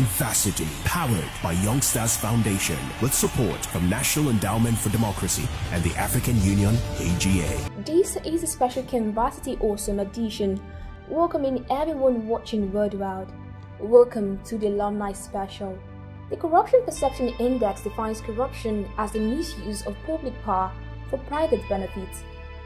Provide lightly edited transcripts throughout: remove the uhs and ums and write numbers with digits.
Canvassity, powered by Youngsters Foundation, with support from National Endowment for Democracy and the African Union, AGA. This is a special Canvassity Awesome edition, welcoming everyone watching worldwide. Welcome to the Alumni Special. The Corruption Perception Index defines corruption as the misuse of public power for private benefits.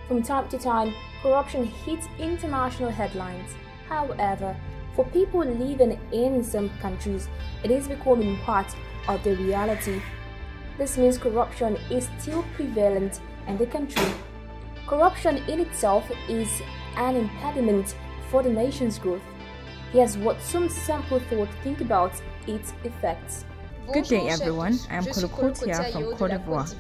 From time to time, corruption hits international headlines. However, for people living in some countries, it is becoming part of the reality. This means corruption is still prevalent in the country. Corruption in itself is an impediment for the nation's growth. Here's what some sample thought think about its effects. Good day everyone, I am Koukoau from Cote D'Ivoire.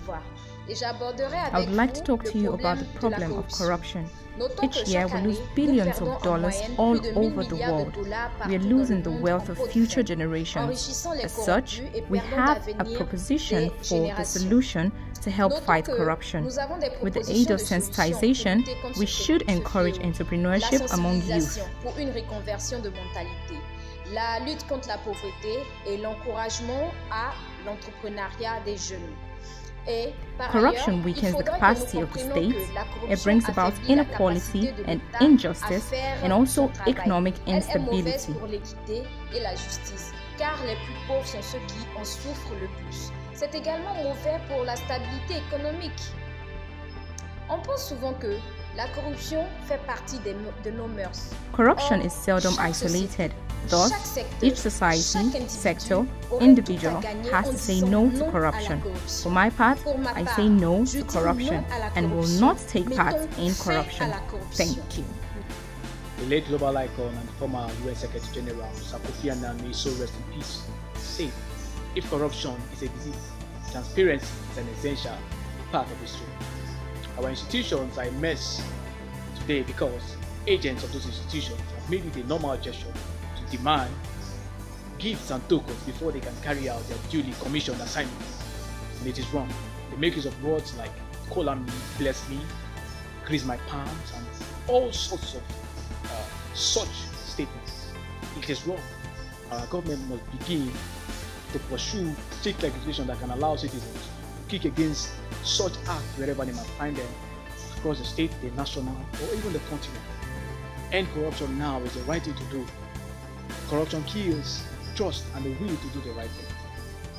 I would like to talk to you about the problem of corruption. Each year we lose billions of dollars all over the world. We are losing the wealth of future generations. As such, we have a proposition for the solution to help fight corruption. With the aid of sensitization, we should encourage entrepreneurship among youth. La lutte contre la pauvreté et l'encouragement à l'entrepreneuriat des jeunes. Corruption weakens the capacity of the state, it brings about inequality and injustice and also economic instability. Car les plus pauvres sont ceux qui en souffrent le plus. C'est également mauvais pour la stabilité économique. On pense souvent que la corruption fait partie de nos mœurs. Corruption is seldom isolated. Thus, each society, sector, individual has to say no to corruption. For my part, I say no to corruption and will not take part in corruption. Thank you. The late global icon and former UN Secretary General Kofi Annan, may so rest in peace, said, if corruption is a disease, transparency is an essential part of history. Our institutions are a mess today because agents of those institutions have made it a normal gesture to demand gifts and tokens before they can carry out their duly commissioned assignments. And it is wrong. They make use of words like call on me, bless me, grease my palms, and all sorts of such statements. It is wrong. Our government must begin to pursue strict legislation that can allow citizens to kick against such acts wherever they might find them, across the state, the national, or even the continent. End corruption now is the right thing to do. Corruption kills trust and the will to do the right thing.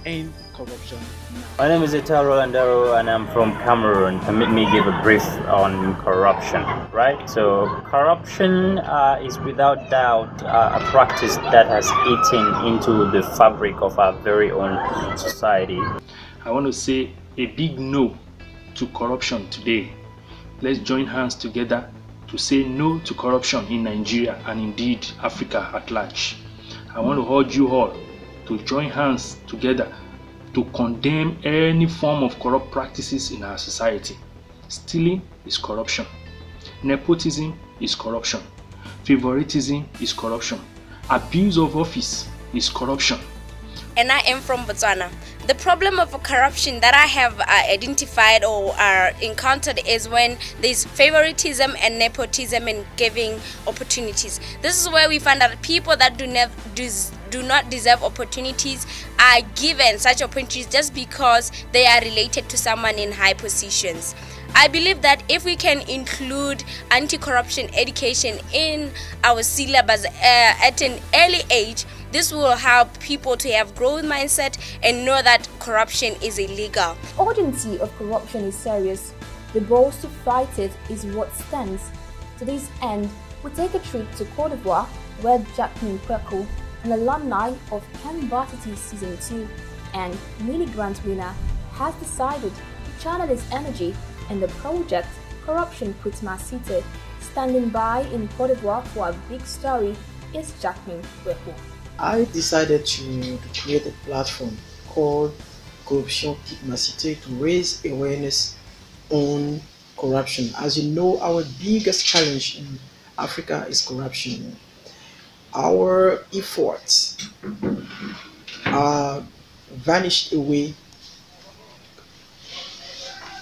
End corruption now. My name is Etaro Andaro and I'm from Cameroon. Permit me give a brief on corruption, right? So corruption is without doubt a practice that has eaten into the fabric of our very own society. I want to say a big no to corruption today. Let's join hands together to say no to corruption in Nigeria and indeed Africa at large. I want to urge you all to join hands together to condemn any form of corrupt practices in our society. Stealing is corruption. Nepotism is corruption. Favoritism is corruption. Abuse of office is corruption. And I am from Botswana. The problem of corruption that I have identified or encountered is when there's favoritism and nepotism in giving opportunities. This is where we find that people that do not deserve opportunities are given such opportunities just because they are related to someone in high positions. I believe that if we can include anti-corruption education in our syllabus at an early age, this will help people to have growth mindset and know that corruption is illegal. The urgency of corruption is serious. The balls to fight it is what stands. To this end, we take a trip to Cote D'Ivoire, where Jacmen Kouakou, an alumni of Canvassity Season 2 and mini grant winner, has decided to channel his energy in the project Corruption Puts My City. Standing by in Cote d'Ivoire for a big story is Jacmen Kouakou. I decided to create a platform called Corruption Puts My City to raise awareness on corruption. As you know, our biggest challenge in Africa is corruption. Our efforts are vanished away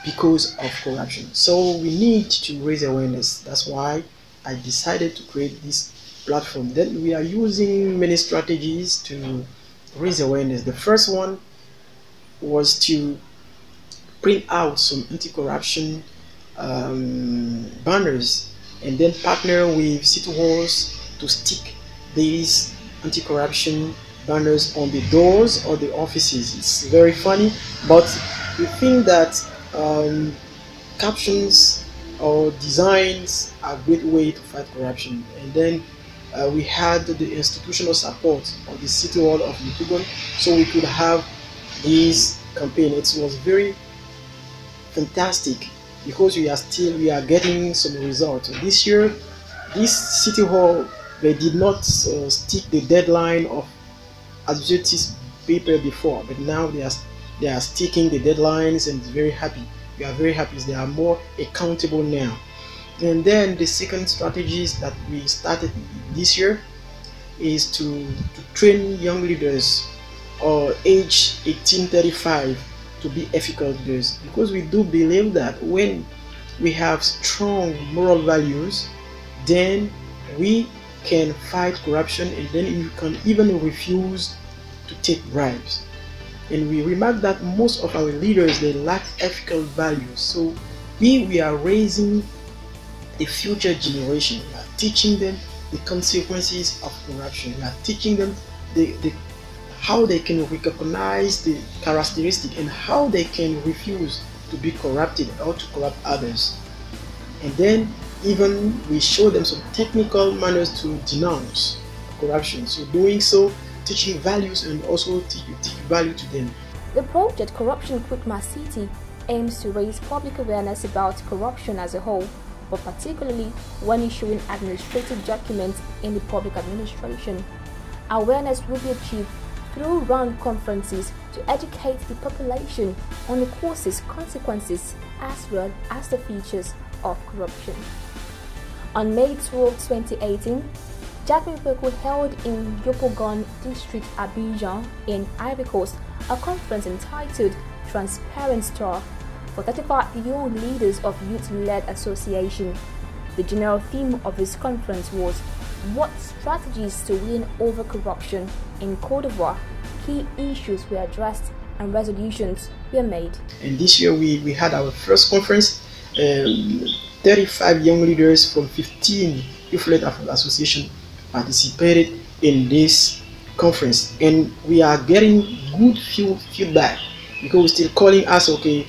because of corruption. So we need to raise awareness. That's why I decided to create this platform. Then we are using many strategies to raise awareness. The first one was to print out some anti-corruption banners and then partner with city halls to stick these anti-corruption banners on the doors or the offices. It's very funny, but we think that captions or designs are a great way to fight corruption. And then we had the institutional support of the City Hall of Yopougon, so we could have this campaign. It was very fantastic because we are getting some results. This year, this City Hall, they did not stick the deadline of administrative paper before, but now they are sticking the deadlines, and very happy. We are very happy. They are more accountable now. And then the second strategies that we started this year is to train young leaders or age 18-35 to be ethical leaders, because we do believe that when we have strong moral values, then we can fight corruption, and then you can even refuse to take bribes. And we remark that most of our leaders, they lack ethical values. So we are raising the future generation. We are teaching them the consequences of corruption. We are teaching them how they can recognize the characteristic and how they can refuse to be corrupted or to corrupt others. And then even we show them some technical manners to denounce corruption. So doing so, teaching values and also teach value to them. The project Corruption Canvassity aims to raise public awareness about corruption as a whole, but particularly when issuing administrative documents in the public administration. Awareness will be achieved through round conferences to educate the population on the causes, consequences, as well as the features of corruption. On May 12, 2018, Jacmen Kouakou held in Yopougon District, Abidjan, in Ivory Coast, a conference entitled Transparent Star for 35 young leaders of youth-led association. The general theme of this conference was what strategies to win over corruption in Cote D'Ivoire. Key issues were addressed and resolutions were made. And this year we had our first conference. 35 young leaders from 15 youth-led associations participated in this conference, and we are getting good feedback because we're still calling us, okay,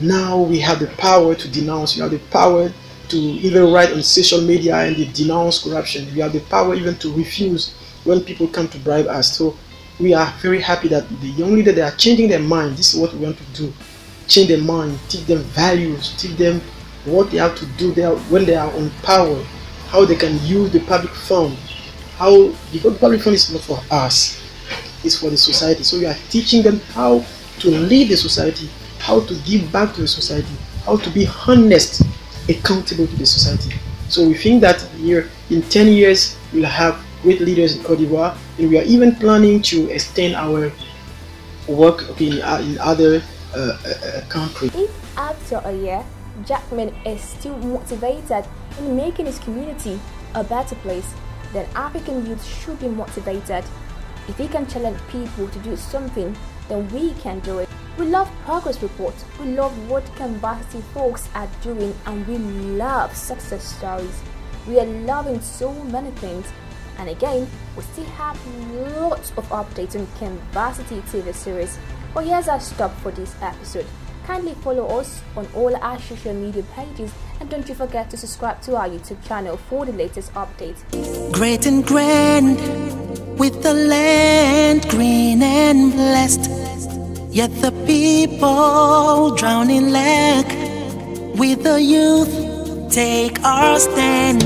now we have the power to denounce, we have the power to even write on social media and denounce corruption, we have the power even to refuse when people come to bribe us. So we are very happy that the young leaders, they are changing their mind. This is what we want to do, change their mind, teach them values, teach them what they have to do there when they are on power, how they can use the public fund, because the public fund is not for us, it's for the society. So we are teaching them how to lead the society, how to give back to the society, how to be honest, accountable to the society. So we think that here in 10 years we'll have great leaders in Cote d'Ivoire, and we are even planning to extend our work in other countries. If after a year Jacmen is still motivated in making his community a better place, then African youth should be motivated. If he can challenge people to do something, then we can do it. We love progress reports, we love what Canvassity folks are doing, and we love success stories. We are loving so many things, and again, we still have lots of updates on Canvassity TV series. But here's our stop for this episode. Kindly follow us on all our social media pages, and don't you forget to subscribe to our YouTube channel for the latest updates. Great and grand, with the land green and blessed, yet the people drown in lack. With the youth, take our stand.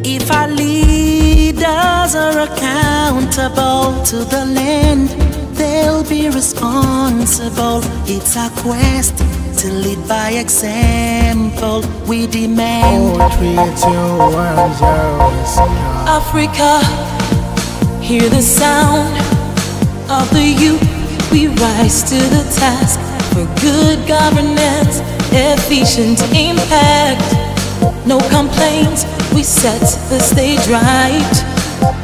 If our leaders are accountable to the land, they'll be responsible. It's our quest to lead by example. We demand Africa, hear the sound of the youth. We rise to the task for good governance, efficient impact. No complaints, we set the stage right.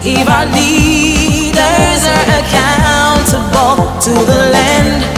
If our leaders are to the land